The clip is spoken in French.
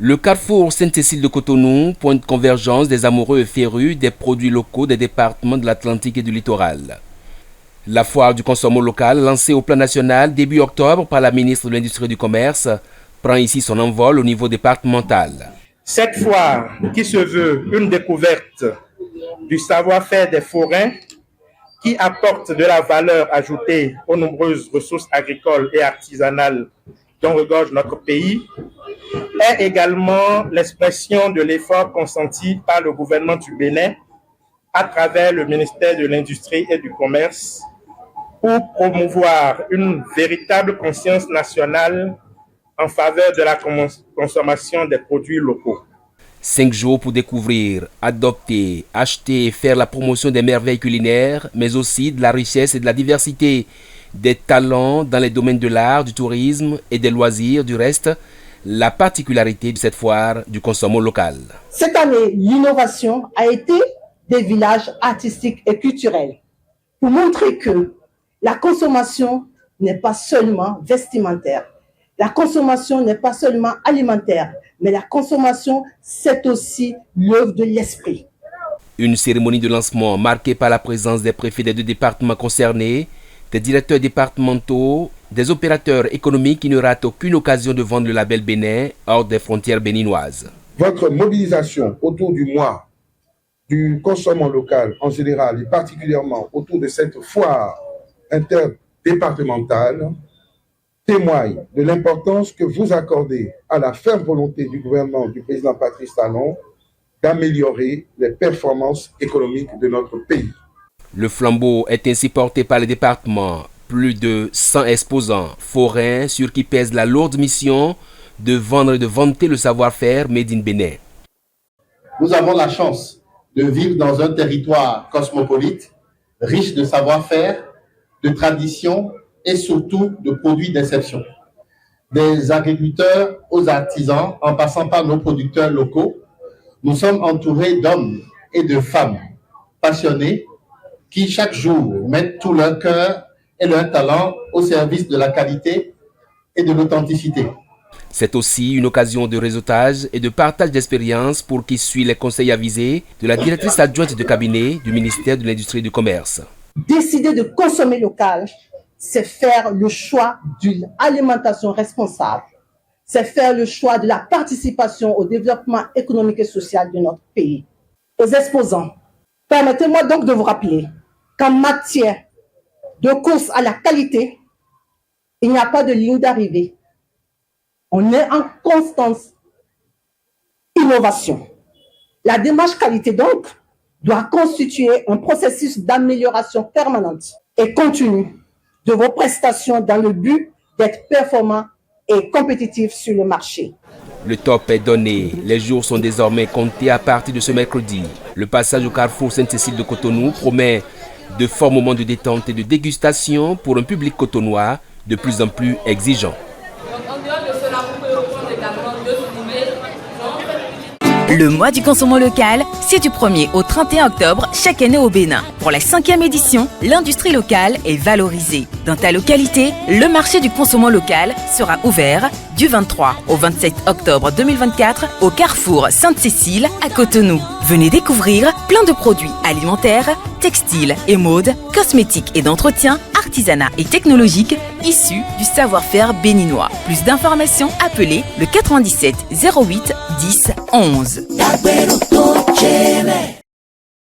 Le carrefour Sainte-Cécile de Cotonou, point de convergence des amoureux et férus des produits locaux des départements de l'Atlantique et du littoral. La foire du consommation local, lancée au plan national début octobre par la ministre de l'Industrie et du Commerce, prend ici son envol au niveau départemental. Cette foire, qui se veut une découverte du savoir-faire des forains, qui apporte de la valeur ajoutée aux nombreuses ressources agricoles et artisanales dont regorge notre pays, est également l'expression de l'effort consenti par le gouvernement du Bénin à travers le ministère de l'Industrie et du Commerce pour promouvoir une véritable conscience nationale en faveur de la consommation des produits locaux. 5 jours pour découvrir, adopter, acheter et faire la promotion des merveilles culinaires, mais aussi de la richesse et de la diversité des talents dans les domaines de l'art, du tourisme et des loisirs. Du reste, la particularité de cette foire du consommation local. Cette année, l'innovation a été des villages artistiques et culturels pour montrer que la consommation n'est pas seulement vestimentaire. La consommation n'est pas seulement alimentaire, mais la consommation, c'est aussi l'œuvre de l'esprit. Une cérémonie de lancement marquée par la présence des préfets des 2 départements concernés, des directeurs départementaux, des opérateurs économiques qui ne ratent aucune occasion de vendre le label Bénin hors des frontières béninoises. Votre mobilisation autour du mois du consommation local en général et particulièrement autour de cette foire interdépartementale témoigne de l'importance que vous accordez à la ferme volonté du gouvernement du président Patrice Talon d'améliorer les performances économiques de notre pays. Le flambeau est ainsi porté par les départements. Plus de 100 exposants forains sur qui pèse la lourde mission de vendre et de vanter le savoir-faire made in Bénin. Nous avons la chance de vivre dans un territoire cosmopolite, riche de savoir-faire, de traditions et surtout de produits d'exception. Des agriculteurs aux artisans, en passant par nos producteurs locaux, nous sommes entourés d'hommes et de femmes passionnés qui chaque jour mettent tout leur cœur et leur talent au service de la qualité et de l'authenticité. C'est aussi une occasion de réseautage et de partage d'expériences pour qui suit les conseils avisés de la directrice adjointe de cabinet du ministère de l'Industrie et du Commerce. Décider de consommer local, c'est faire le choix d'une alimentation responsable. C'est faire le choix de la participation au développement économique et social de notre pays. Aux exposants, permettez-moi donc de vous rappeler qu'en matière de course à la qualité, il n'y a pas de ligne d'arrivée. On est en constante innovation. La démarche qualité, donc, doit constituer un processus d'amélioration permanente et continue de vos prestations dans le but d'être performants et compétitifs sur le marché. Le top est donné. Les jours sont désormais comptés à partir de ce mercredi. Le passage au carrefour Sainte-Cécile de Cotonou promet de forts moments de détente et de dégustation pour un public cotonois de plus en plus exigeant. Le mois du consommation local, c'est du 1er au 31 octobre chaque année au Bénin. Pour la 5e édition, l'industrie locale est valorisée. Dans ta localité, le marché du consommation local sera ouvert du 23 au 27 octobre 2024 au carrefour Sainte-Cécile à Cotonou. Venez découvrir plein de produits alimentaires, textiles et mode, cosmétiques et d'entretien, artisanat et technologique issus du savoir-faire béninois. Plus d'informations, appelez le 97 08 10 11.